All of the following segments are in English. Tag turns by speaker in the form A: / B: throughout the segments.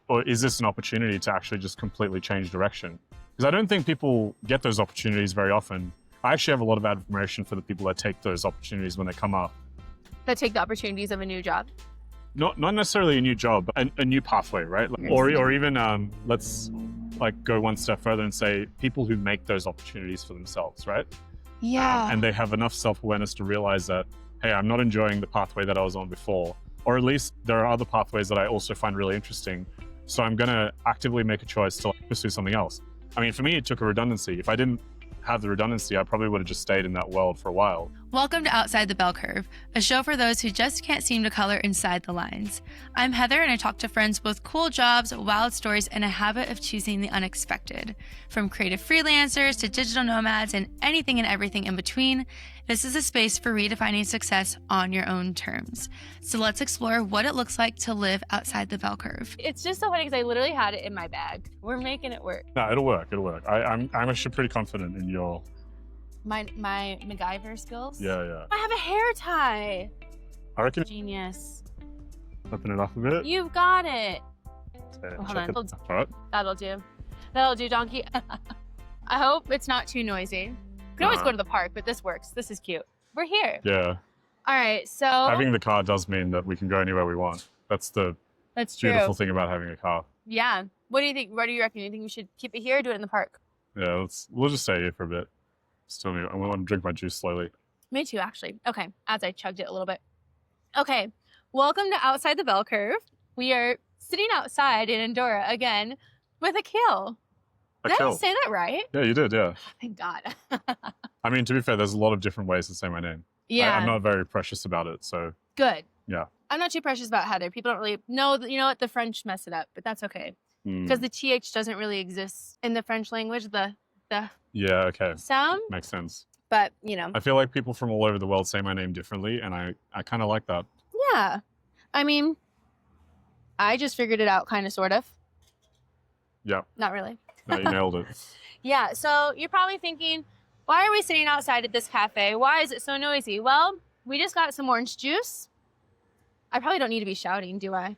A: or is this an opportunity to actually just completely change direction? Because I don't think people get those opportunities very often. I actually have a lot of admiration for the people that take those opportunities when they come up.
B: That take the opportunities of a new job?
A: Not necessarily a new job, but a new pathway, right? Or even let's like go one step further and say people who make those opportunities for themselves, right?
B: Yeah.
A: And they have enough self-awareness to realize that, hey, I'm not enjoying the pathway that I was on before, or at least there are other pathways that I also find really interesting. So I'm going to actively make a choice to pursue something else. I mean, for me, it took a redundancy. If I didn't have the redundancy, I probably would have just stayed in that world for a while.
C: Welcome to Outside the Bell Curve, a show for those who just can't seem to color inside the lines. I'm Heather, and I talk to friends with cool jobs, wild stories, and a habit of choosing the unexpected. From creative freelancers to digital nomads and anything and everything in between, this is a space for redefining success on your own terms. So let's explore what it looks like to live outside the bell curve.
B: It's just so funny because I literally had it in my bag. We're making it work.
A: No, it'll work. I'm actually pretty confident in your...
B: My MacGyver skills?
A: Yeah.
B: I have a hair tie.
A: I reckon...
B: Genius.
A: Open it up a bit.
B: You've got it.
A: Okay,
B: Hold on.
A: All right.
B: That'll do. That'll do, donkey. I hope it's not too noisy. We can always go to the park, but this works. This is cute. We're here.
A: Yeah.
B: All right, so...
A: Having the car does mean that we can go anywhere we want. That's the beautiful thing about having a car.
B: Yeah. What do you think? What do you reckon? Do you think we should keep it here or do it in the park?
A: Yeah, we'll just stay here for a bit. Still, I want to drink my juice slowly.
B: Me too, actually. Okay, as I chugged it a little bit. Okay, welcome to Outside the Bell Curve. We are sitting outside in Andorra again with Akhil. Did I say that right?
A: Yeah, you did, yeah.
B: Thank God.
A: I mean, to be fair, there's a lot of different ways to say my name.
B: Yeah.
A: I'm not very precious about it, so.
B: Good.
A: Yeah.
B: I'm not too precious about Heather. People don't really know, you know what, the French mess it up, but that's okay. Because the TH doesn't really exist in the French language, the
A: yeah, okay.
B: sound.
A: Makes sense.
B: But, you know.
A: I feel like people from all over the world say my name differently, and I kind of like that.
B: Yeah. I mean, I just figured it out, kind of, sort of.
A: Yeah.
B: Not really.
A: No, you nailed it.
B: Yeah, so you're probably thinking, why are we sitting outside at this cafe? Why is it so noisy? Well, we just got some orange juice. I probably don't need to be shouting, do I?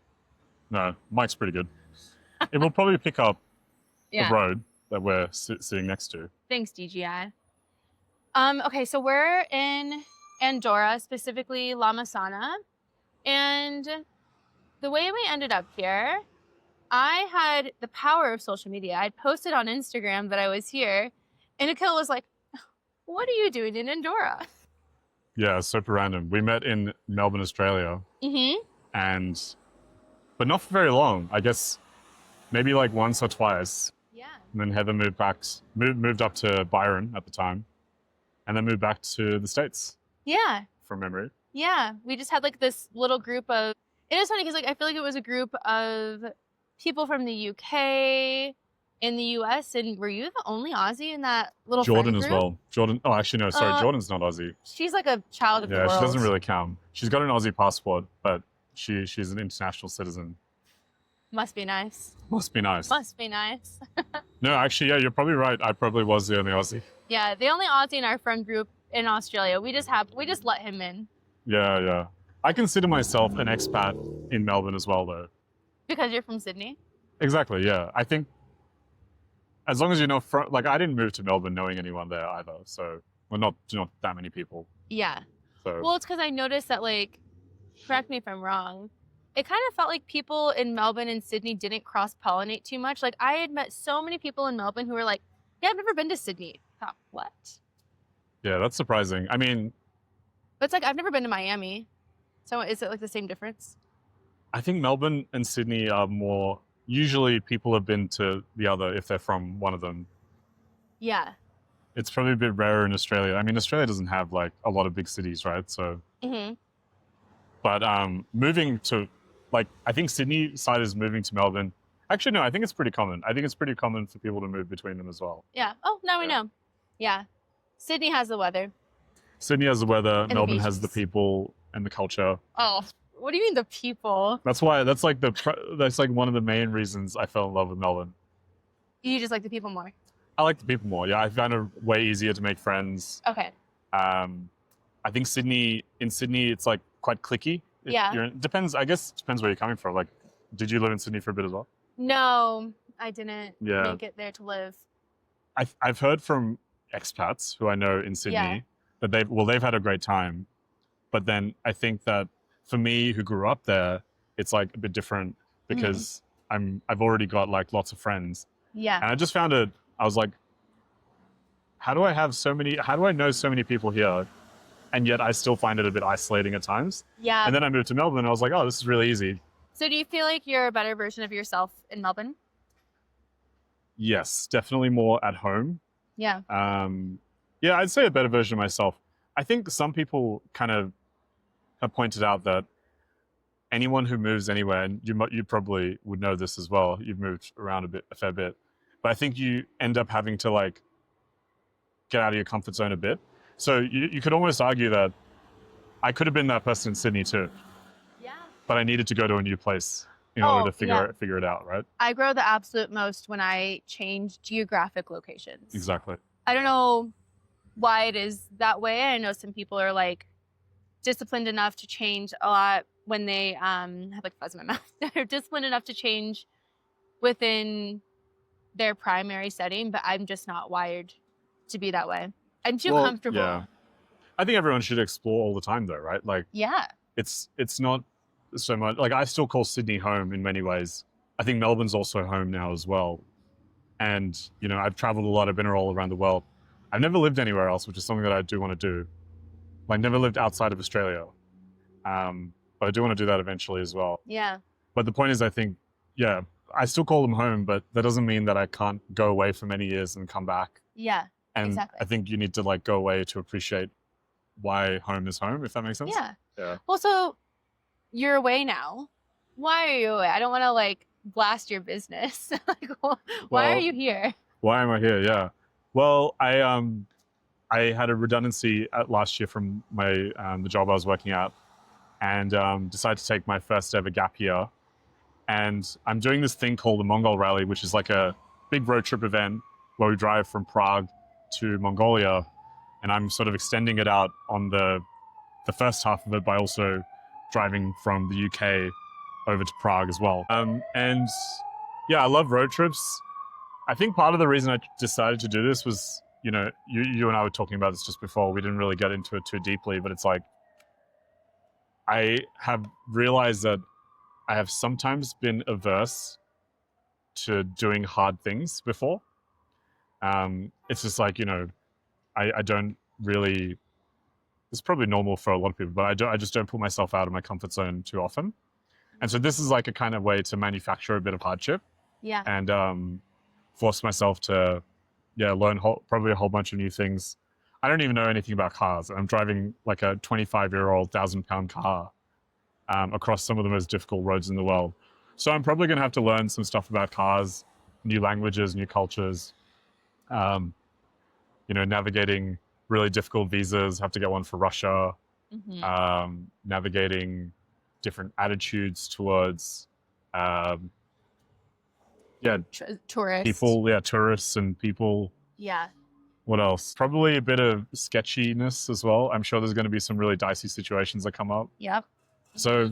A: No, mic's pretty good. It will probably pick up
B: Yeah.
A: the road that we're sitting next to.
B: Thanks, DJI. Okay, so we're in Andorra, specifically La Massana. And the way we ended up here, I had the power of social media. I'd posted on Instagram that I was here, and Akhil was like, what are you doing in Andorra?
A: Yeah, super random. We met in Melbourne, Australia.
B: Mm-hmm.
A: But not for very long. I guess maybe like once or twice.
B: Yeah.
A: And then Heather moved up to Byron at the time, and then moved back to the States.
B: Yeah.
A: From memory.
B: Yeah. We just had like this little group of, it is funny because like I feel like it was a group of people from the UK, in the US, and were you the only Aussie in that little
A: Jordan
B: friend
A: as
B: group?
A: well. Jordan. Oh, actually no. Sorry, Jordan's not Aussie.
B: She's like a child of the world.
A: Yeah, she doesn't really count. She's got an Aussie passport, but she's an international citizen.
B: Must be nice.
A: Must be nice.
B: Must be nice.
A: No, actually, yeah, you're probably right. I probably was the only Aussie.
B: Yeah, the only Aussie in our friend group in Australia. We just let him in.
A: Yeah. I consider myself an expat in Melbourne as well, though.
B: Because you're from Sydney?
A: Exactly, yeah. I think as long as you know, like I didn't move to Melbourne knowing anyone there either, so well, not that many people.
B: Yeah.
A: So.
B: Well, it's because I noticed that, like, correct me if I'm wrong, it kind of felt like people in Melbourne and Sydney didn't cross-pollinate too much. Like, I had met so many people in Melbourne who were like, yeah, I've never been to Sydney. I thought, what?
A: Yeah, that's surprising. I mean...
B: But it's like, I've never been to Miami. So is it like the same difference?
A: I think Melbourne and Sydney are more... Usually people have been to the other if they're from one of them.
B: Yeah.
A: It's probably a bit rarer in Australia. I mean, Australia doesn't have like a lot of big cities, right? So...
B: Mm-hmm.
A: But moving to... Like, I think Sydney side is moving to Melbourne. Actually, no, I think it's pretty common. I think it's pretty common for people to move between them as well.
B: Yeah. Oh, now we know. Yeah. Sydney has the weather.
A: Sydney has the weather.
B: And
A: Melbourne
B: the
A: has the people and the culture.
B: Oh, what do you mean the people?
A: That's why. That's like one of the main reasons I fell in love with Melbourne.
B: You just like the people more?
A: I like the people more. Yeah, I found it way easier to make friends.
B: Okay.
A: I think in Sydney, it's like quite cliquey.
B: Yeah.
A: Depends. I guess it depends where you're coming from. Like, Did you live in Sydney for a bit as well?
B: No, I didn't
A: Yeah.
B: make it there to live.
A: I've heard from expats who I know in Sydney that they've had a great time, but then I think that for me who grew up there, it's like a bit different because I've already got like lots of friends,
B: Yeah.
A: and I just found it. I was like, how do I know so many people here, and yet I still find it a bit isolating at times.
B: Yeah.
A: And then I moved to Melbourne, and I was like, oh, this is really easy.
B: So do you feel like you're a better version of yourself in Melbourne?
A: Yes, definitely more at home.
B: Yeah.
A: Yeah, I'd say a better version of myself. I think some people kind of have pointed out that anyone who moves anywhere, and you probably would know this as well, you've moved around a fair bit, but I think you end up having to like get out of your comfort zone a bit. So you could almost argue that I could have been that person in Sydney too.
B: Yeah.
A: But I needed to go to a new place in order to figure it out, right?
B: I grow the absolute most when I change geographic locations.
A: Exactly.
B: I don't know why it is that way. I know some people are like disciplined enough to change a lot when they have like fuzz in my mouth. They're disciplined enough to change within their primary setting, but I'm just not wired to be that way. I'm too comfortable.
A: Yeah. I think everyone should explore all the time though, right? Like it's not so much like I still call Sydney home in many ways. I think Melbourne's also home now as well. And, you know, I've traveled a lot, I've been all around the world. I've never lived anywhere else, which is something that I do want to do. Like never lived outside of Australia. But I do want to do that eventually as well.
B: Yeah.
A: But the point is, I think, yeah, I still call them home, but that doesn't mean that I can't go away for many years and come back.
B: Yeah.
A: And
B: exactly.
A: I think you need to like go away to appreciate why home is home, if that makes sense.
B: Yeah.
A: Yeah.
B: Well, so you're away now. Why are you away? I don't want to like blast your business. Like, why are you here?
A: Why am I here? Yeah. Well, I had a redundancy last year from my the job I was working at, and decided to take my first ever gap year. And I'm doing this thing called the Mongol Rally, which is like a big road trip event where we drive from Prague to Mongolia, and I'm sort of extending it out on the first half of it by also driving from the UK over to Prague as well. And yeah, I love road trips. I think part of the reason I decided to do this was, you know, you and I were talking about this just before. We didn't really get into it too deeply, but it's like, I have realized that I have sometimes been averse to doing hard things before. It's just like, you know, I don't really, it's probably normal for a lot of people, but I just don't put myself out of my comfort zone too often. And so this is like a kind of way to manufacture a bit of hardship.
B: Yeah.
A: And force myself to, learn probably a whole bunch of new things. I don't even know anything about cars. I'm driving like a 25-year-old 1,000-pound car across some of the most difficult roads in the world. So I'm probably going to have to learn some stuff about cars, new languages, new cultures, you know, navigating really difficult visas, have to get one for Russia, navigating different attitudes towards,
B: tourists.
A: People, tourists and people.
B: Yeah.
A: What else? Probably a bit of sketchiness as well. I'm sure there's going to be some really dicey situations that come up.
B: Yep.
A: So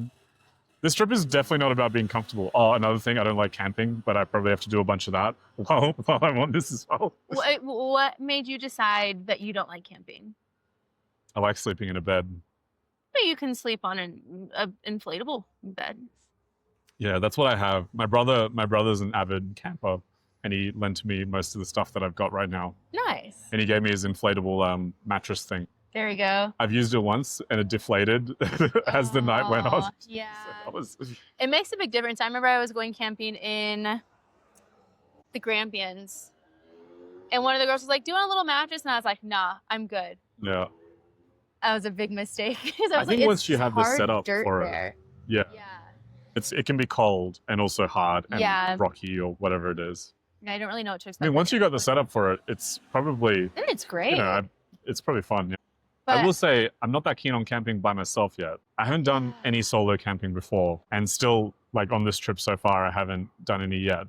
A: this trip is definitely not about being comfortable. Oh, another thing, I don't like camping, but I probably have to do a bunch of that while I'm on this as well.
B: What made you decide that you don't like camping?
A: I like sleeping in a bed.
B: But you can sleep on an inflatable bed.
A: Yeah, that's what I have. My brother's an avid camper, and he lent to me most of the stuff that I've got right now.
B: Nice.
A: And he gave me his inflatable mattress thing.
B: There you go.
A: I've used it once, and it deflated as the night went on.
B: Yeah.
A: So
B: it makes a big difference. I remember I was going camping in the Grampians, and one of the girls was like, "Do you want a little mattress?" And I was like, "Nah, I'm good."
A: Yeah.
B: That was a big mistake.
A: I think once you have the setup for it, yeah, it can be cold and also hard and rocky or whatever it is.
B: I don't really know what to expect.
A: I mean, once you got the setup for it, it's probably
B: it's great.
A: You know, it's probably fun. Yeah. But I will say I'm not that keen on camping by myself yet. I haven't done any solo camping before, and still, like on this trip so far, I haven't done any yet.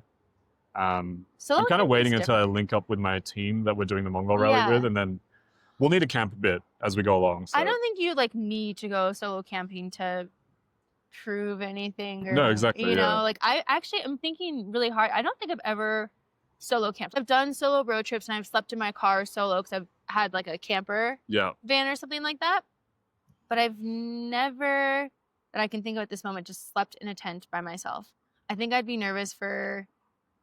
A: I'm kind of waiting until I link up with my team that we're doing the Mongol Rally with, and then we'll need to camp a bit as we go along. So.
B: I don't think you like need to go solo camping to prove anything or,
A: No, exactly,
B: you know,
A: yeah.
B: like I actually am thinking really hard. I don't think I've ever solo camped. I've done solo road trips and I've slept in my car solo because I've had like a camper
A: Yeah.
B: van or something like that. But I've never, that I can think of at this moment, just slept in a tent by myself. I think I'd be nervous for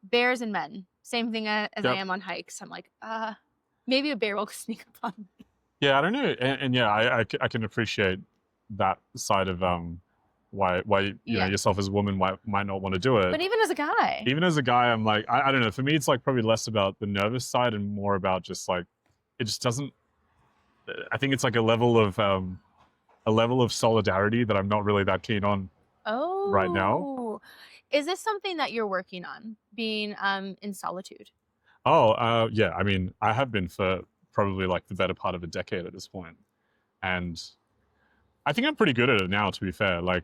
B: bears and men. Same thing as I
A: Yep.
B: am on hikes. I'm like, maybe a bear will sneak up on me.
A: Yeah, I don't know. And yeah, I can appreciate that side of why you know, yourself as a woman might not want to do it.
B: But even as a guy.
A: Even as a guy, I'm like, I don't know. For me, it's like probably less about the nervous side and more about just like, it just doesn't, I think it's like a level of solidarity that I'm not really that keen on right now.
B: Is this something that you're working on, being in solitude?
A: Oh, yeah. I mean, I have been for probably like the better part of a decade at this point. And I think I'm pretty good at it now, to be fair. Like,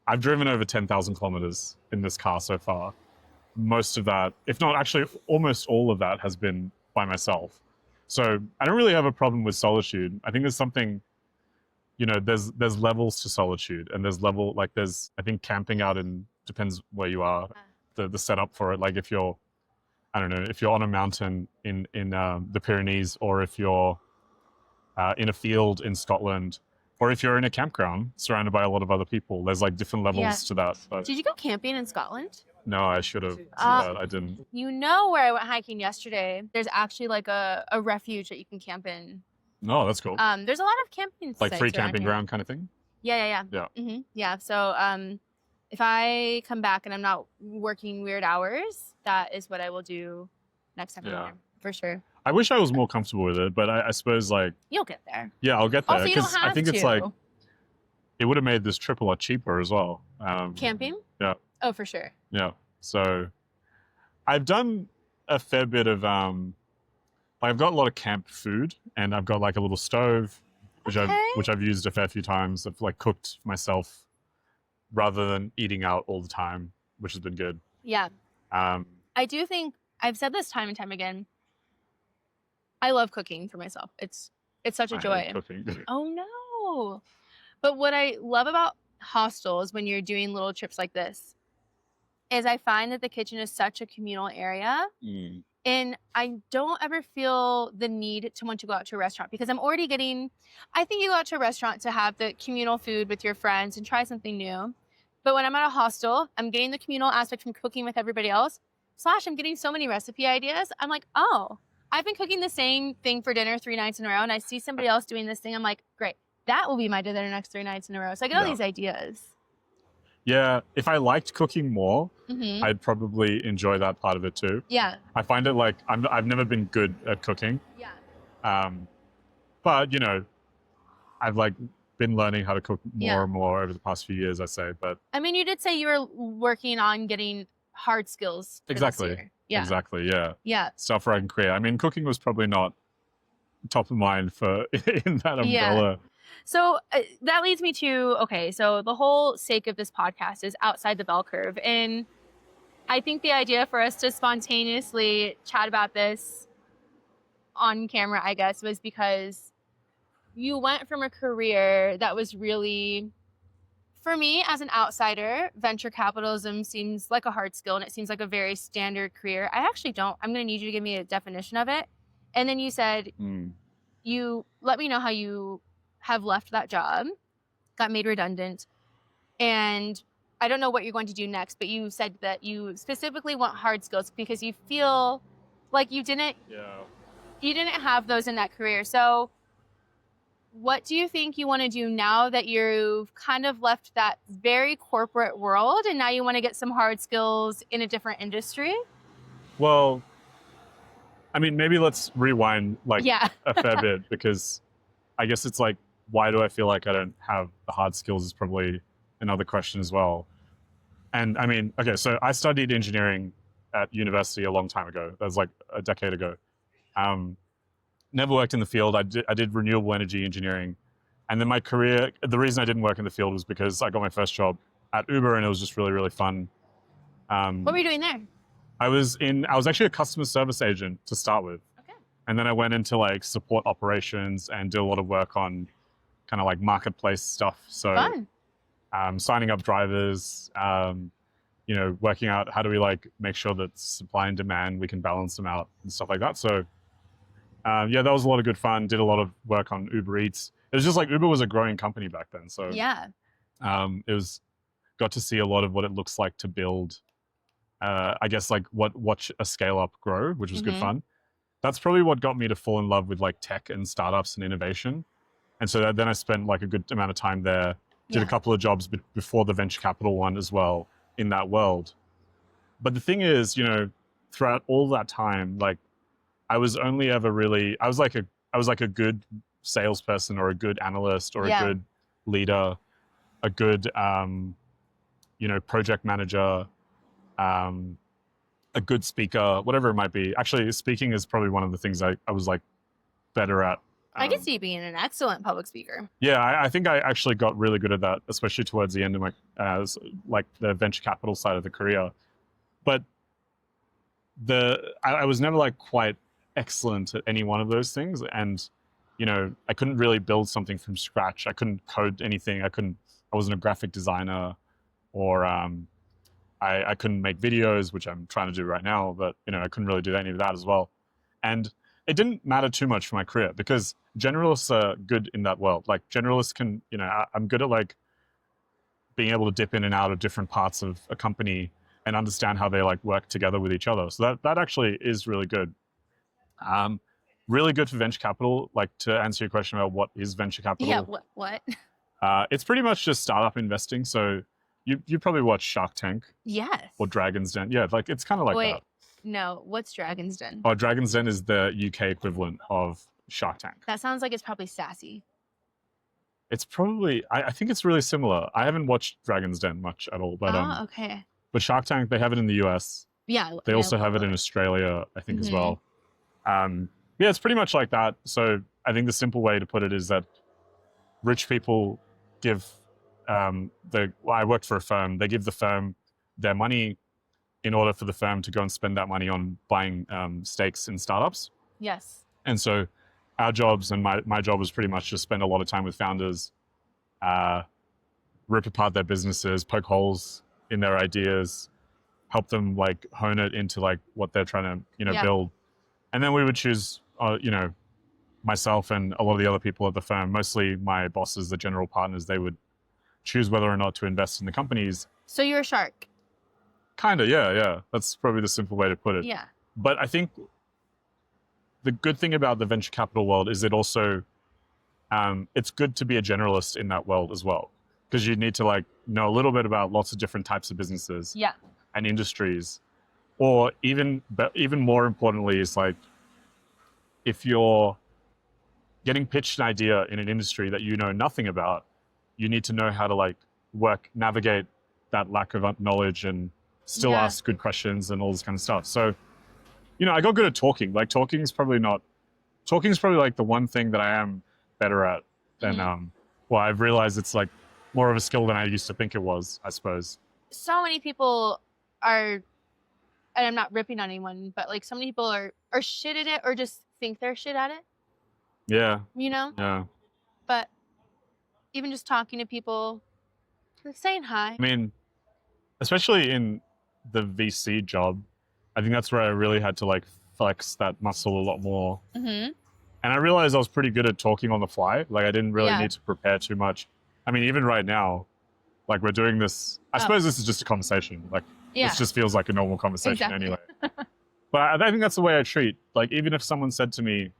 A: I've driven over 10,000 kilometers in this car so far. Most of that, if not actually almost all of that, has been by myself. So I don't really have a problem with solitude. I think there's something, you know, there's levels to solitude, and I think camping out in, depends where you are, the setup for it. Like if you're, I don't know, if you're on a mountain in the Pyrenees, or if you're in a field in Scotland, or if you're in a campground surrounded by a lot of other people, there's like different levels to that. But
B: did you go camping in Scotland?
A: No, I should have, but I didn't.
B: You know where I went hiking yesterday? There's actually like a refuge that you can camp in.
A: No, that's cool.
B: There's a lot of camping
A: like
B: sites
A: free
B: around
A: camping
B: here.
A: ground kind of thing.
B: Yeah. Yeah. So if I come back and I'm not working weird hours, that is what I will do next time I'm here, for sure.
A: I wish I was more comfortable with it, but I suppose like
B: you'll get there.
A: Yeah, I'll get there.
B: Also, you don't have
A: I think it's like, it would have made this trip a lot cheaper as well.
B: Camping?
A: Yeah.
B: Oh, for sure.
A: Yeah. So I've done a fair bit of I've got a lot of camp food, and I've got like a little stove, which I've used a fair few times. I've like cooked myself rather than eating out all the time, which has been good.
B: Yeah. I do think I've said this time and time again. I love cooking for myself. It's such a joy.
A: I hate cooking.
B: Oh no. But what I love about hostels when you're doing little trips like this is I find that the kitchen is such a communal area. And I don't ever feel the need to want to go out to a restaurant, because I'm already getting, I think you go out to a restaurant to have the communal food with your friends and try something new. But when I'm at a hostel, I'm getting the communal aspect from cooking with everybody else. / I'm getting so many recipe ideas. I'm like, oh, I've been cooking the same thing for dinner 3 nights in a row, and I see somebody else doing this thing. I'm like, great, that will be my dinner next 3 nights in a row. So I get all these ideas.
A: Yeah, if I liked cooking more, I'd probably enjoy that part of it too.
B: Yeah.
A: I find it like, I've never been good at cooking.
B: Yeah.
A: But, you know, I've like been learning how to cook more and more over the past few years, I'd say. But
B: I mean, you did say you were working on getting hard skills for this year. Yeah.
A: Exactly, yeah.
B: Yeah.
A: Stuff where I can create. I mean, cooking was probably not top of mind for in that umbrella.
B: Yeah. So that leads me to, okay, so the whole sake of this podcast is outside the bell curve. And I think the idea for us to spontaneously chat about this on camera, I guess, was because you went from a career that was really, for me as an outsider, venture capitalism seems like a hard skill, and it seems like a very standard career. I actually don't. I'm going to need you to give me a definition of it. And then you said, you let me know how you have left that job, got made redundant, and I don't know what you're going to do next, but you said that you specifically want hard skills because you feel like you didn't have those in that career. So what do you think you want to do now that you've kind of left that very corporate world and now you want to get some hard skills in a different industry?
A: Well, I mean, maybe let's rewind like a fair bit, because I guess it's like, why do I feel like I don't have the hard skills is probably another question as well. And I mean, okay, so I studied engineering at university a long time ago. That was like a decade ago. Never worked in the field. I did renewable energy engineering. And then my career, the reason I didn't work in the field was because I got my first job at Uber, and it was just really, really fun.
B: What were you doing there?
A: I was actually a customer service agent to start with.
B: Okay.
A: And then I went into like support operations and did a lot of work on kind of like marketplace stuff. So
B: fun.
A: signing up drivers, you know, working out how do we like make sure that supply and demand, we can balance them out and stuff like that. So yeah, that was a lot of good fun. Did a lot of work on Uber Eats. It was just like Uber was a growing company back then. So
B: Yeah.
A: it was, got to see a lot of what it looks like to build, I guess like watch a scale up grow, which was good fun. That's probably what got me to fall in love with like tech and startups and innovation. And so then I spent like a good amount of time there, did a couple of jobs before the venture capital one as well in that world. But the thing is, you know, throughout all that time, like I was only ever really, I was like a good salesperson or a good analyst or a good leader, a good, you know, project manager, a good speaker, whatever it might be. Actually, speaking is probably one of the things I was like better at.
B: I could see you being an excellent public speaker.
A: Yeah, I think I actually got really good at that, especially towards the end of my, like the venture capital side of the career. But I was never like quite excellent at any one of those things. And, you know, I couldn't really build something from scratch. I couldn't code anything. I wasn't a graphic designer, or I couldn't make videos, which I'm trying to do right now, but, you know, I couldn't really do any of that as well. And it didn't matter too much for my career because generalists are good in that world. Like generalists can, you know, I'm good at like being able to dip in and out of different parts of a company and understand how they like work together with each other. So that actually is really good. Really good for venture capital. Like to answer your question about what is venture capital.
B: Yeah, what?
A: It's pretty much just startup investing. So you probably watch Shark Tank.
B: Yes.
A: Or Dragon's Den. Yeah, like it's kind of like that.
B: No, what's Dragon's Den?
A: Oh, Dragon's Den is the UK equivalent of Shark Tank.
B: That sounds like it's probably sassy.
A: It's probably, I think it's really similar. I haven't watched Dragon's Den much at all, but
B: okay.
A: But Shark Tank, they have it in the US.
B: Yeah.
A: They also have it in Australia, I think, as well. Yeah, it's pretty much like that. So I think the simple way to put it is that rich people give I worked for a firm. They give the firm their money in order for the firm to go and spend that money on buying stakes in startups.
B: Yes.
A: And so our jobs and my job was pretty much to spend a lot of time with founders, rip apart their businesses, poke holes in their ideas, help them like hone it into like what they're trying to, you know, build. And then we would choose, you know, myself and a lot of the other people at the firm, mostly my bosses, the general partners, they would choose whether or not to invest in the companies.
B: So you're a shark.
A: Kind of, yeah. That's probably the simple way to put it.
B: Yeah.
A: But I think the good thing about the venture capital world is it also, it's good to be a generalist in that world as well, because you need to like know a little bit about lots of different types of businesses and industries. Or even more importantly is like, if you're getting pitched an idea in an industry that you know nothing about, you need to know how to like navigate that lack of knowledge and still ask good questions and all this kind of stuff. So, you know, I got good at talking. Like talking is probably like the one thing that I am better at than, well, I've realized it's like more of a skill than I used to think it was, I suppose.
B: So many people are, and I'm not ripping on anyone, but like so many people are shit at it or just think they're shit at it.
A: Yeah.
B: You know?
A: Yeah.
B: But even just talking to people, like saying hi.
A: I mean, especially in the VC job, I think that's where I really had to like flex that muscle a lot more. And I realized I was pretty good at talking on the fly. Like I didn't really need to prepare too much. I mean, even right now, like we're doing this, I suppose this is just a conversation. Like this just feels like a normal conversation anyway. But I think that's the way I treat. Like even if someone said to me,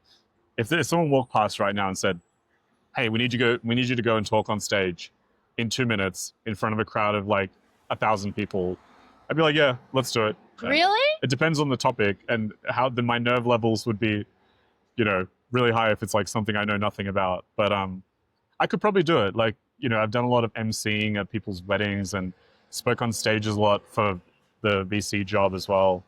A: if someone walked past right now and said, hey, we need you to go and talk on stage in 2 minutes in front of a crowd of like 1,000 people, I'd be like, yeah, let's do it.
B: Really?
A: It depends on the topic and how my nerve levels would be, you know, really high if it's like something I know nothing about. But I could probably do it. Like, you know, I've done a lot of emceeing at people's weddings and spoke on stages a lot for the VC job as well.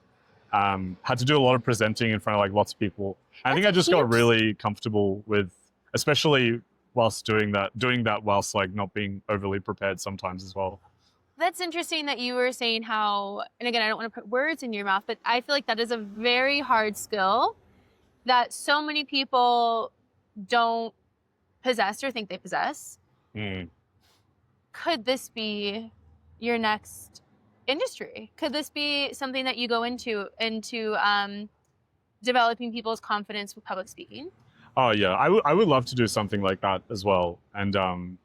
A: Had to do a lot of presenting in front of like lots of people. I think I just got really comfortable with, especially whilst doing that whilst like not being overly prepared sometimes as well.
B: That's interesting that you were saying how, and again, I don't want to put words in your mouth, but I feel like that is a very hard skill that so many people don't possess or think they possess. could this be your next industry? Could this be something that you go into developing people's confidence with public speaking?
A: Oh yeah, I would love to do something like that as well. And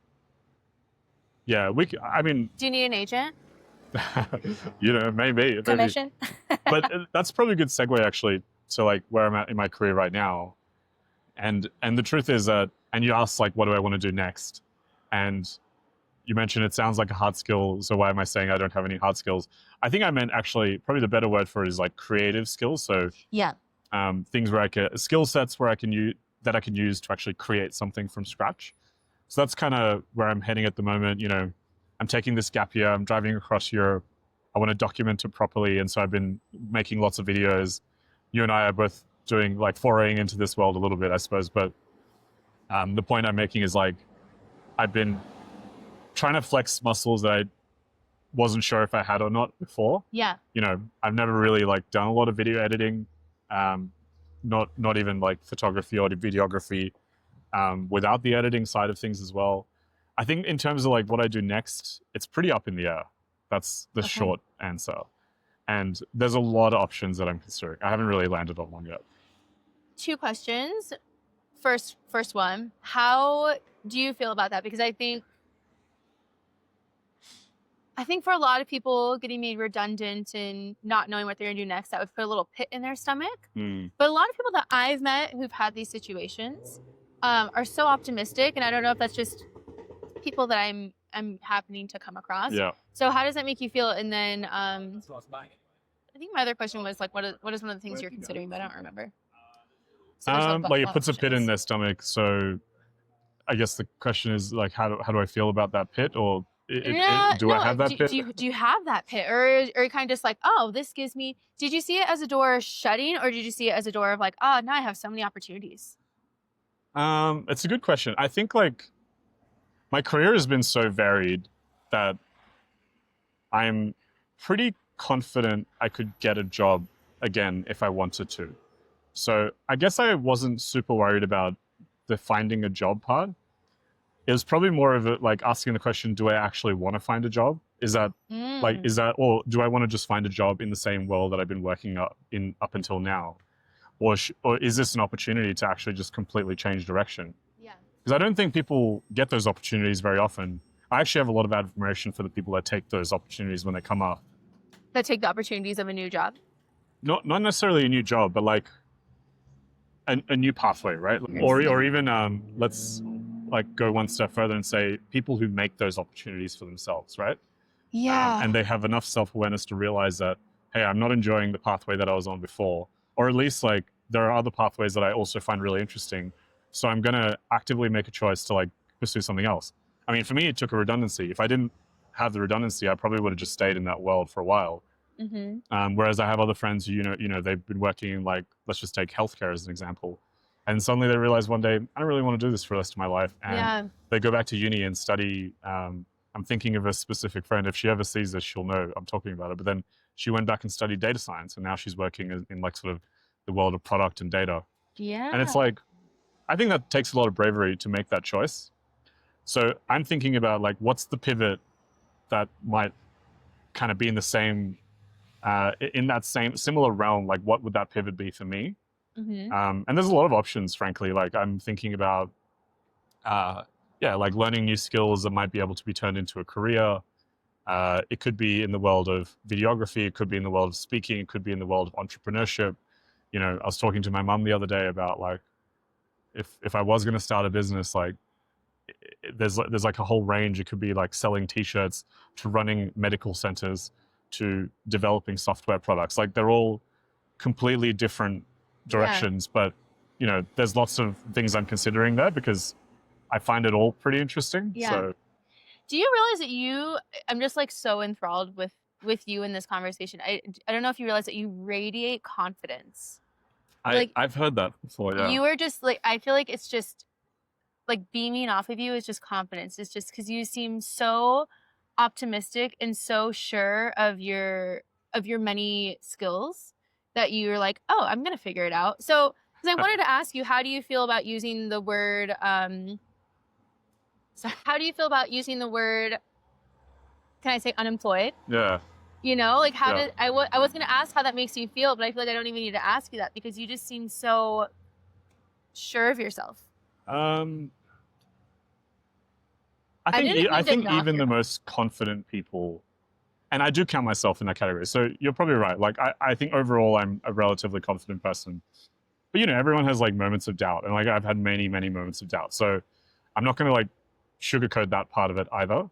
A: yeah, I mean,
B: Do you need an agent?
A: maybe.
B: Commission?
A: But that's probably a good segue actually to like where I'm at in my career right now. And the truth is that, and you asked like, what do I want to do next? And you mentioned it sounds like a hard skill. So why am I saying I don't have any hard skills? I think I meant actually probably the better word for it is like creative skills. So
B: Yeah.
A: things where skill sets where I can use to actually create something from scratch. So that's kind of where I'm heading at the moment. I'm taking this gap year. I'm driving across Europe. I want to document it properly, and so I've been making lots of videos. You and I are both doing like foraying into this world a little bit, I suppose. But the point I'm making is like I've been trying to flex muscles that I wasn't sure if I had or not before.
B: Yeah.
A: I've never really like done a lot of video editing, not even like photography or videography, without the editing side of things as well. I think in terms of like what I do next, it's pretty up in the air. That's the short answer. And there's a lot of options that I'm considering. I haven't really landed on one yet.
B: 2 questions. First one, how do you feel about that? Because I think for a lot of people getting made redundant and not knowing what they're going to do next, that would put a little pit in their stomach. But a lot of people that I've met who've had these situations are so optimistic. And I don't know if that's just people that I'm happening to come across.
A: Yeah.
B: So how does that make you feel? And then I think my other question was like, what is one of the things you're considering, but I don't remember. So
A: like it puts a pit in their stomach. So I guess the question is like, how do I feel about that pit? Or do I have that pit?
B: Do you have that pit? Or are you kind of just like, oh, this gives me, did you see it as a door shutting, or did you see it as a door of like, oh, now I have so many opportunities?
A: It's a good question. I think like my career has been so varied that I'm pretty confident I could get a job again if I wanted to. So I guess I wasn't super worried about the finding a job part. It was probably more of it like asking the question, do I actually want to find a job? Is that, or do I want to just find a job in the same world that I've been working up until now? Or is this an opportunity to actually just completely change direction?
B: Yeah.
A: Because I don't think people get those opportunities very often. I actually have a lot of admiration for the people that take those opportunities when they come up.
B: That take the opportunities of a new job?
A: Not necessarily a new job, but like a new pathway, right? Or even let's like go one step further and say people who make those opportunities for themselves, right?
B: Yeah.
A: And they have enough self-awareness to realize that, hey, I'm not enjoying the pathway that I was on before, or at least like there are other pathways that I also find really interesting. So I'm going to actively make a choice to like pursue something else. I mean, for me, it took a redundancy. If I didn't have the redundancy, I probably would have just stayed in that world for a while. Whereas I have other friends who, they've been working in like, let's just take healthcare as an example. And suddenly they realize one day, I don't really want to do this for the rest of my life. And they go back to uni and study. I'm thinking of a specific friend. If she ever sees this, she'll know I'm talking about it. But then she went back and studied data science. And now she's working in like sort of the world of product and data.
B: Yeah.
A: And it's like, I think that takes a lot of bravery to make that choice. So I'm thinking about like, what's the pivot that might kind of be in the same, in that same similar realm? Like, what would that pivot be for me? And there's a lot of options, frankly. Like I'm thinking about, like learning new skills that might be able to be turned into a career. It could be in the world of videography. It could be in the world of speaking. It could be in the world of entrepreneurship. I was talking to my mum the other day about like, if I was going to start a business, like there's like a whole range. It could be like selling T-shirts to running medical centers to developing software products. Like they're all completely different directions, but there's lots of things I'm considering there because I find it all pretty interesting. So
B: do you realize that I'm just like so enthralled with you in this conversation. I don't know if you realize that you radiate confidence.
A: I've heard that before. Yeah.
B: You are just like, I feel like it's just like beaming off of you is just confidence. It's just because you seem so optimistic and so sure of your many skills that you're like, oh, I'm going to figure it out. So, because I wanted to ask you, how do you feel about using the word, can I say unemployed?
A: Yeah.
B: You know, like how
A: Yeah.
B: did I was going to ask how that makes you feel, but I feel like I don't even need to ask you that because you just seem so sure of yourself.
A: I
B: didn't mean to
A: think
B: knock
A: even
B: your-
A: the most confident people, and I do count myself in that category. So you're probably right. Like I think overall I'm a relatively confident person. But you know, everyone has like moments of doubt, and like I've had many, many moments of doubt. So I'm not going to like sugarcoat that part of it either.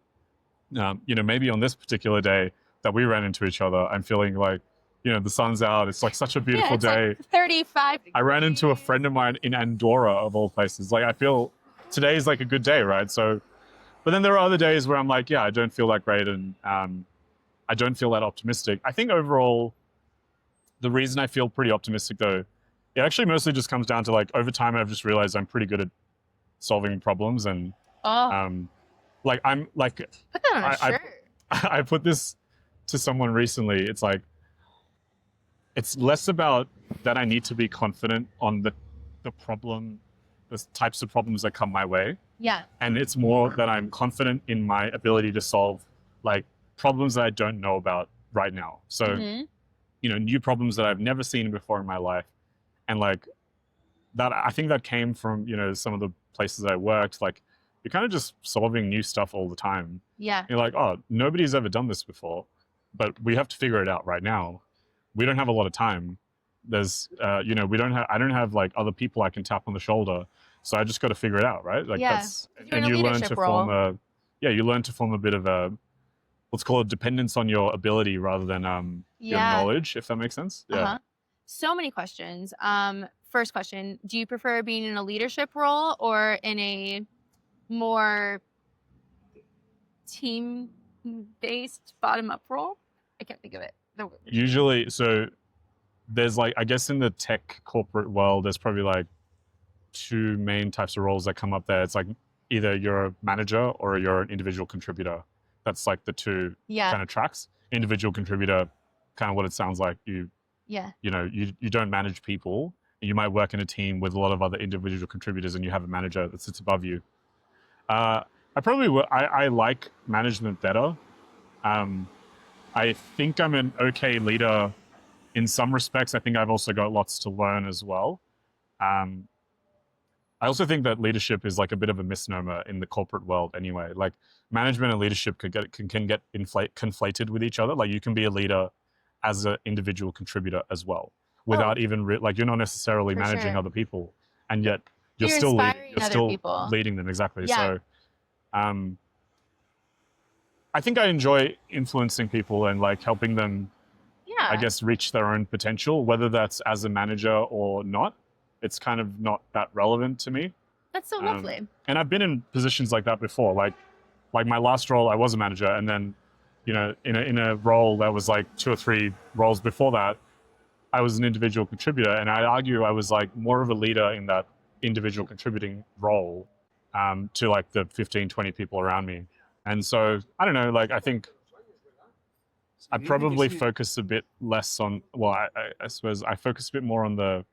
A: You know, maybe on this particular day that we ran into each other, I'm feeling like, you know, the sun's out. It's like such a beautiful
B: it's
A: day.
B: like 35
A: I ran into a friend of mine in Andorra, of all places. Like I feel today is like a good day, right? So, but then there are other days where I'm like, yeah, I don't feel that great, and I don't feel that optimistic. I think overall, the reason I feel pretty optimistic though, it actually mostly just comes down to like over time I've just realized I'm pretty good at solving problems, and like I'm like
B: put that on a shirt.
A: I put this to someone recently. It's like it's less about that I need to be confident on the problem, the types of problems that come my way.
B: Yeah.
A: And it's more that I'm confident in my ability to solve like problems that I don't know about right now. So, you know, new problems that I've never seen before in my life. And like that, I think that came from, you know, some of the places I worked. Like you're kind of just solving new stuff all the time.
B: Yeah.
A: You're like, oh, nobody's ever done this before, but we have to figure it out right now. We don't have a lot of time. There's, you know, I don't have like other people I can tap on the shoulder. So I just got to figure it out, right? Like that's, and you learn to form you learn to form a bit of a, let's call it dependence on your ability rather than your knowledge, if that makes sense. Yeah.
B: So many questions. First question, do you prefer being in a leadership role or in a more team-based bottom-up role? I can't think of it.
A: Usually, so there's like, I guess in the tech corporate world, there's probably like two main types of roles that come up there. It's like either you're a manager or you're an individual contributor. That's like the two kind of tracks. Individual contributor, kind of what it sounds like. You know, you don't manage people. You might work in a team with a lot of other individual contributors, and you have a manager that sits above you. I like management better. I think I'm an okay leader in some respects. I think I've also got lots to learn as well. I also think that leadership is like a bit of a misnomer in the corporate world anyway. Like management and leadership can get conflated with each other. Like you can be a leader as an individual contributor as well, without even like you're not necessarily managing other people, and yet you're still leading them. Exactly. So I think I enjoy influencing people and like helping them, I guess, reach their own potential, whether that's as a manager or not. It's kind of not that relevant to me.
B: That's so lovely.
A: And I've been in positions like that before. Like my last role, I was a manager, and then, you know, in a role that was like 2 or 3 roles before that, I was an individual contributor, and I'd argue I was like more of a leader in that individual contributing role to like the 15, 20 people around me. And so, I don't know, like I think I probably focus a bit less on, well, I suppose I focus a bit more on the,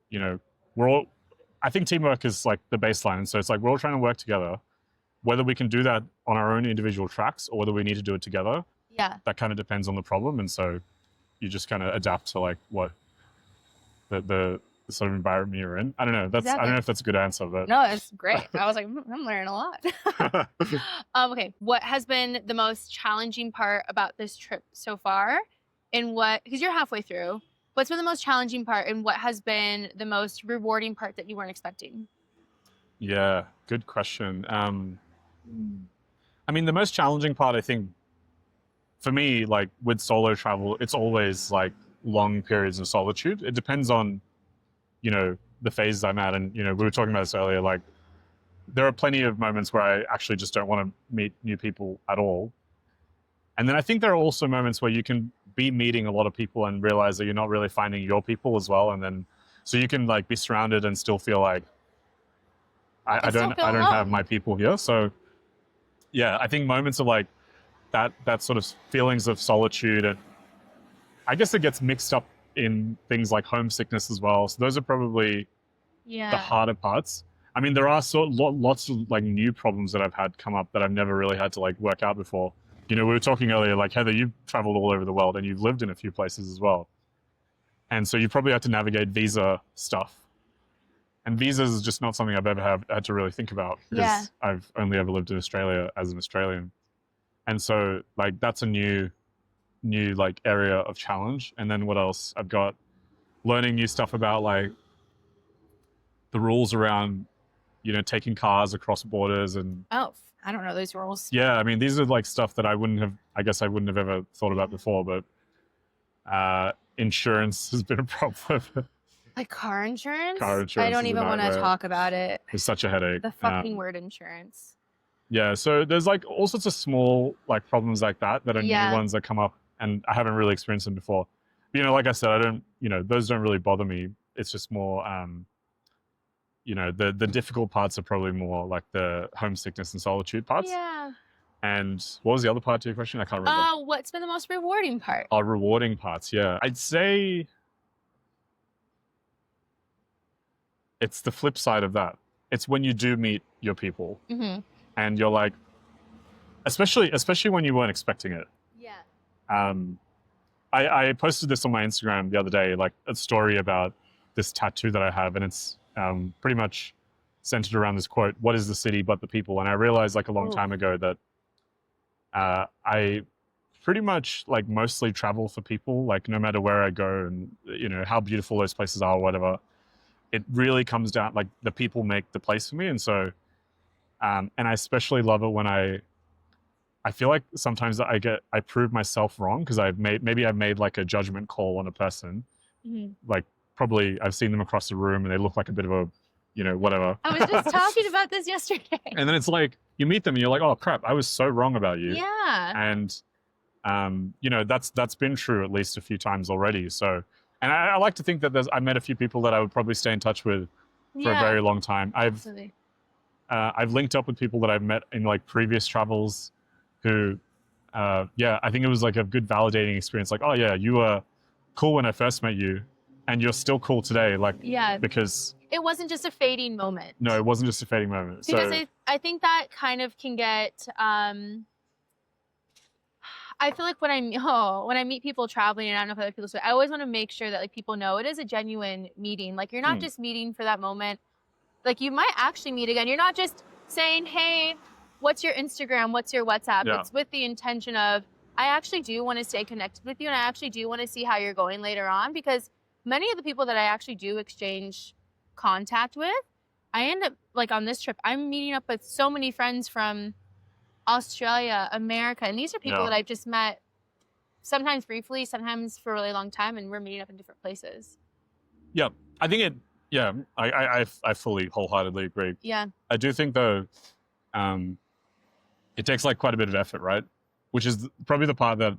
A: you know, I think teamwork is like the baseline. And so it's like we're all trying to work together. Whether we can do that on our own individual tracks or whether we need to do it together, that kind of depends on the problem. And so you just kind of adapt to like what the sort of environment you're in. I don't know. I don't know if that's a good answer, but
B: no, it's great. I was like, I'm learning a lot. Okay, what has been the most challenging part about this trip so far? And because you're halfway through, what's been the most challenging part, and what has been the most rewarding part that you weren't expecting?
A: Yeah, good question. I mean, the most challenging part, I think, for me, like with solo travel, it's always like long periods of solitude. It depends on, you know, the phases I'm at. And, you know, we were talking about this earlier, like there are plenty of moments where I actually just don't want to meet new people at all. And then I think there are also moments where you can be meeting a lot of people and realize that you're not really finding your people as well. And then, so you can like be surrounded and still feel like, I don't have my people here. So yeah, I think moments of like that sort of feelings of solitude, and I guess it gets mixed up in things like homesickness as well. So those are probably the harder parts. I mean, there are lots of like new problems that I've had come up that I've never really had to like work out before. we were talking earlier, like Heather, you've traveled all over the world and you've lived in a few places as well. And so you probably had to navigate visa stuff. And visas is just not something I've ever had to really think about because I've only ever lived in Australia as an Australian. And so like that's a new like area of challenge. And then what else? I've got learning new stuff about like the rules around, taking cars across borders and.
B: Oh, I don't know those rules.
A: Yeah, I mean, these are like stuff that I wouldn't have ever thought about before, but insurance has been a problem.
B: Like car insurance?
A: Car insurance
B: I don't even want to talk about it.
A: It's such a headache.
B: The fucking word insurance.
A: Yeah, so there's like all sorts of small like problems like that are new ones that come up, and I haven't really experienced them before. But, like I said, I don't, those don't really bother me. It's just more, the difficult parts are probably more like the homesickness and solitude parts.
B: Yeah.
A: And what was the other part to your question? I can't remember.
B: What's been the most rewarding part?
A: Oh, rewarding parts, yeah. I'd say it's the flip side of that. It's when you do meet your people and you're like, especially when you weren't expecting it.
B: Yeah.
A: I posted this on my Instagram the other day, like a story about this tattoo that I have, and it's pretty much centered around this quote, "What is the city but the people?" And I realized like a long time ago that I pretty much like mostly travel for people, like no matter where I go and how beautiful those places are or whatever. It really comes down, like the people make the place for me. And so, and I especially love it when I feel like sometimes I prove myself wrong because I've made like a judgment call on a person. Like probably I've seen them across the room and they look like a bit of a, whatever.
B: I was just talking about this yesterday.
A: And then it's like, you meet them and you're like, oh crap, I was so wrong about you.
B: Yeah.
A: And, that's been true at least a few times already. So, and I like to think that I met a few people that I would probably stay in touch with for a very long time. I've linked up with people that I've met in like previous travels who, I think it was like a good validating experience. Like, oh yeah, you were cool when I first met you and you're still cool today. Like, because
B: it wasn't just a fading moment.
A: No, it wasn't just a fading moment.
B: Because I think that kind of can get, I feel like when I meet people traveling, and I don't know if other people say, I always want to make sure that like people know it is a genuine meeting. Like you're not just meeting for that moment. Like you might actually meet again. You're not just saying, hey, what's your Instagram? What's your WhatsApp? Yeah. It's with the intention of, I actually do want to stay connected with you. And I actually do want to see how you're going later on, because many of the people that I actually do exchange contact with, I end up like on this trip, I'm meeting up with so many friends from Australia, America, and these are people that I've just met sometimes briefly, sometimes for a really long time, and we're meeting up in different places. Yeah,
A: I think I fully wholeheartedly agree.
B: Yeah.
A: I do think though, it takes like quite a bit of effort, right? Which is probably the part that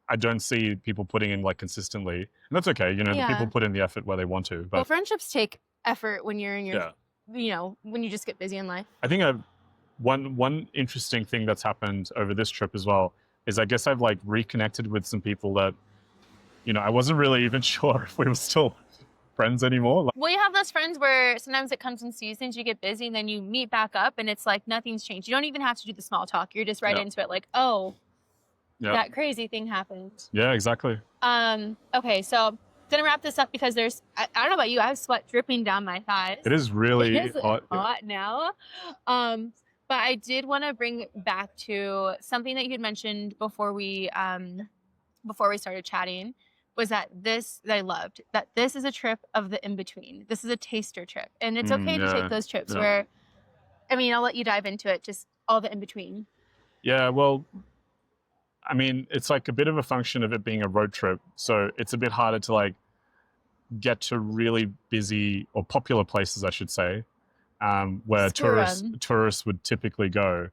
A: I don't see people putting in like consistently. And that's okay, the people put in the effort where they want to. But
B: well, friendships take effort when you're in your, when you just get busy in life.
A: I think one interesting thing that's happened over this trip as well is I guess I've like reconnected with some people that, I wasn't really even sure if we were still friends anymore.
B: Well, you have those friends where sometimes it comes in seasons, you get busy and then you meet back up and it's like nothing's changed. You don't even have to do the small talk. You're just right into it like, oh, that crazy thing happened.
A: Yeah, exactly.
B: Okay, so gonna wrap this up because I don't know about you, I have sweat dripping down my thighs.
A: It is really
B: hot now. But I did want to bring back to something that you had mentioned before we started chatting, was that I loved, that this is a trip of the in-between. This is a taster trip. And it's okay to take those trips where, I mean, I'll let you dive into it, just all the in-between.
A: Yeah, well, I mean, it's like a bit of a function of it being a road trip. So it's a bit harder to like get to really busy or popular places, I should say, where tourists would typically go.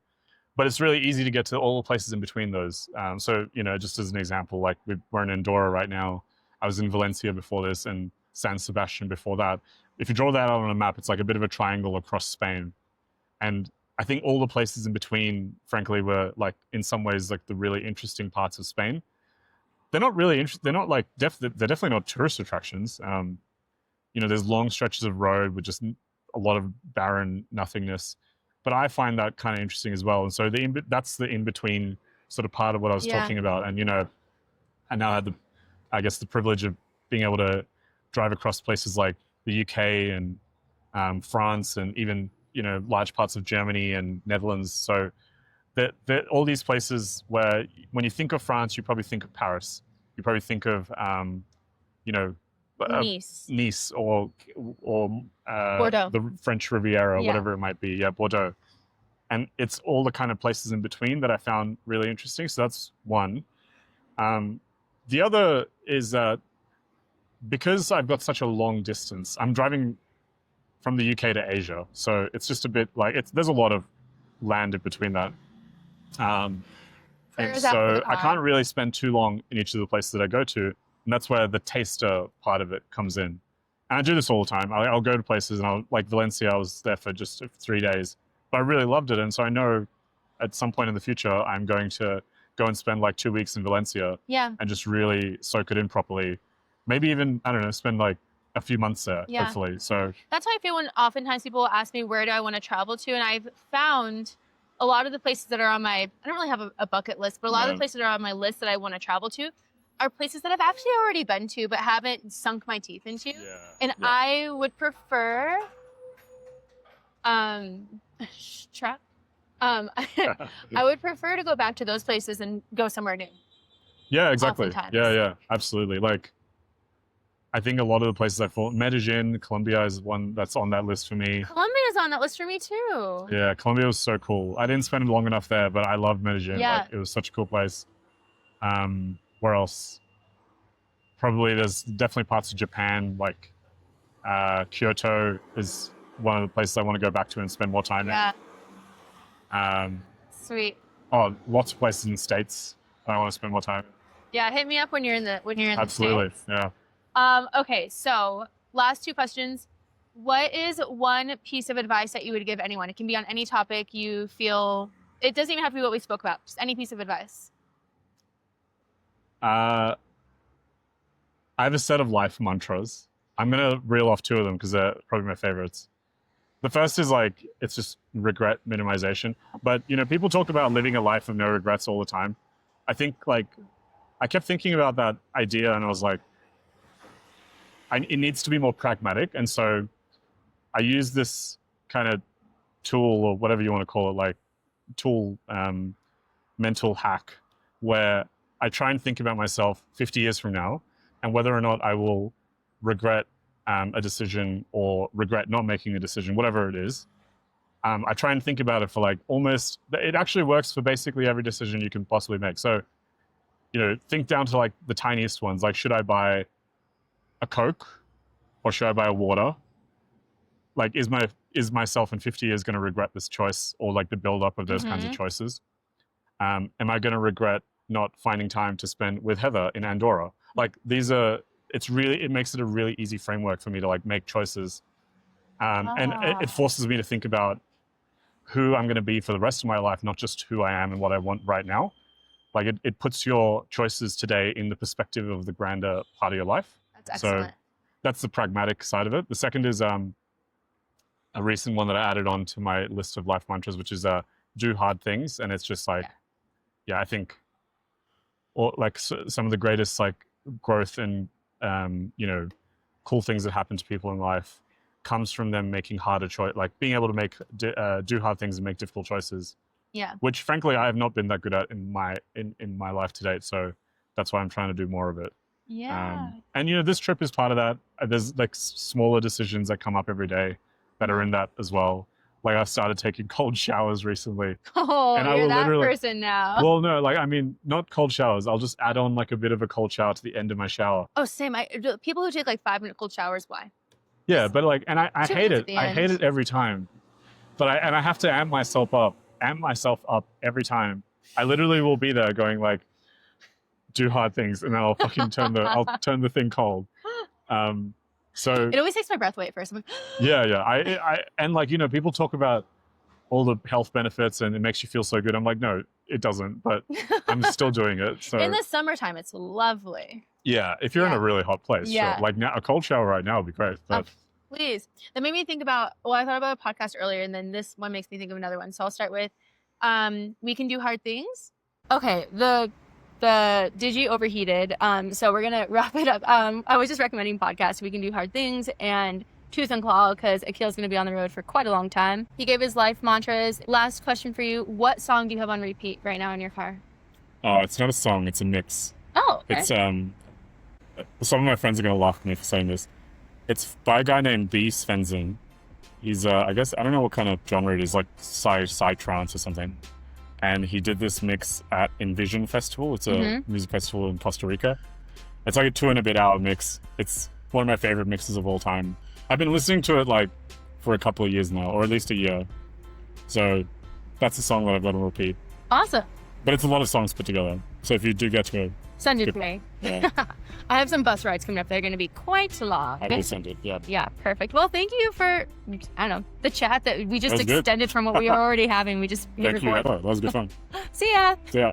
A: But it's really easy to get to all the places in between those. So, just as an example, like we're in Andorra right now. I was in Valencia before this and San Sebastian before that. If you draw that out on a map, it's like a bit of a triangle across Spain. And I think all the places in between, frankly, were like in some ways like the really interesting parts of Spain. They're not really interesting. They're not like they're definitely not tourist attractions. There's long stretches of road with just a lot of barren nothingness. But I find that kind of interesting as well. And so that's the in-between sort of part of what I was talking about. And, I now had the privilege of being able to drive across places like the UK and France and even, large parts of Germany and Netherlands. So that all these places where when you think of France, you probably think of Paris. You probably think of, Nice or
B: Bordeaux.
A: the French Riviera, whatever it might be. Yeah, Bordeaux. And it's all the kind of places in between that I found really interesting. So that's one. The other is because I've got such a long distance, I'm driving from the UK to Asia. So it's just a bit like, there's a lot of land in between that. And so I can't really spend too long in each of the places that I go to. And that's where the taster part of it comes in. And I do this all the time. I'll go to places and like Valencia, I was there for just 3 days, but I really loved it. And so I know at some point in the future, I'm going to go and spend like 2 weeks in Valencia and just really soak it in properly. Maybe even, I don't know, spend like a few months there, hopefully. So
B: that's how I feel when oftentimes people ask me, where do I want to travel to? And I've found a lot of the places that are on my, I don't really have a bucket list, but a lot of the places that are on my list that I want to travel to are places that I've actually already been to, but haven't sunk my teeth into. I would prefer, I would prefer to go back to those places and go somewhere new.
A: Yeah, exactly.
B: Oftentimes.
A: Yeah, absolutely. Like, I think a lot of the places I thought, Medellin, Colombia is one that's on that list for me.
B: Colombia's on that list for me too.
A: Yeah, Colombia was so cool. I didn't spend long enough there, but I loved Medellin.
B: Yeah.
A: Like, it was such a cool place. Where else? Probably there's definitely parts of Japan, like Kyoto is one of the places I want to go back to and spend more time in.
B: Sweet.
A: Oh, lots of places in the States I want to spend more time in.
B: Yeah, hit me up when you're in the
A: Absolutely,
B: States.
A: yeah.
B: Okay, so last two questions. What is one piece of advice that you would give anyone? It can be on any topic you feel. It doesn't even have to be what we spoke about. Just any piece of advice.
A: I have a set of life mantras. I'm going to reel off two of them because they're probably my favorites. The first is like, it's just regret minimization. But, people talk about living a life of no regrets all the time. I think like, I kept thinking about that idea and I was like, it needs to be more pragmatic. And so I use this kind of tool or whatever you want to call it, like mental hack, where I try and think about myself 50 years from now and whether or not I will regret a decision or regret not making a decision, whatever it is. I try and think about it for like it actually works for basically every decision you can possibly make. So, think down to like the tiniest ones, like should I buy a Coke or should I buy a water? Like, is myself in 50 years going to regret this choice or like the buildup of those kinds of choices? Am I going to regret not finding time to spend with Heather in Andorra? Like it makes it a really easy framework for me to like make choices. And it forces me to think about who I'm going to be for the rest of my life, not just who I am and what I want right now. Like it puts your choices today in the perspective of the grander part of your life.
B: That's excellent.
A: So that's the pragmatic side of it. The second is a recent one that I added on to my list of life mantras, which is do hard things. And it's just like, I think some of the greatest like growth and, cool things that happen to people in life comes from them making harder choice, like being able to do hard things and make difficult choices.
B: Yeah.
A: Which frankly, I have not been that good at in my life to date. So that's why I'm trying to do more of it.
B: Yeah.
A: And this trip is part of that. There's like smaller decisions that come up every day that are in that as well. Like I've started taking cold showers recently.
B: Oh,
A: and
B: you're that person now.
A: Well, no, like, I mean, not cold showers. I'll just add on like a bit of a cold shower to the end of my shower.
B: Oh, same. People who take like 5-minute cold showers, why?
A: Yeah, but like, and I hate it. I hate it every time. But I have to amp myself up every time. I literally will be there going like, do hard things, and then I'll fucking turn the thing cold. So
B: it always takes my breath away at first. I'm like,
A: yeah. I and like, people talk about all the health benefits and it makes you feel so good. I'm like, no, it doesn't, but I'm still doing it. So
B: in the summertime, it's lovely.
A: Yeah, if you're in a really hot place,
B: sure.
A: Like now, a cold shower right now would be great. But
B: please. That made me think about, I thought about a podcast earlier, and then this one makes me think of another one. So I'll start with, we can do hard things. Okay, the Digi overheated. So we're gonna wrap it up. I was just recommending podcasts. We can do hard things and Tooth and Claw because Akhil's gonna be on the road for quite a long time. He gave his life mantras. Last question for you: what song do you have on repeat right now in your car?
A: Oh, it's not a song. It's a mix.
B: Oh, okay.
A: It's some of my friends are gonna laugh at me for saying this. It's by a guy named B. Svensson. He's I guess I don't know what kind of genre it is, like sci trance or something. And he did this mix at Envision Festival. It's a music festival in Costa Rica. It's like a 2.5 hour mix. It's one of my favorite mixes of all time. I've been listening to it like for a couple of years now, or at least a year. So that's a song that I've got on repeat.
B: Awesome.
A: But it's a lot of songs put together. So if you do get to
B: Send it to me.
A: Yeah.
B: I have some bus rides coming up. They're going to be quite long.
A: I will send it. Yeah.
B: Yeah, perfect. Well, thank you for, I don't know, the chat that we just
A: That was good.
B: extended from what we were already having. We just
A: Thank you, Heather. That was good fun.
B: See ya.
A: See ya.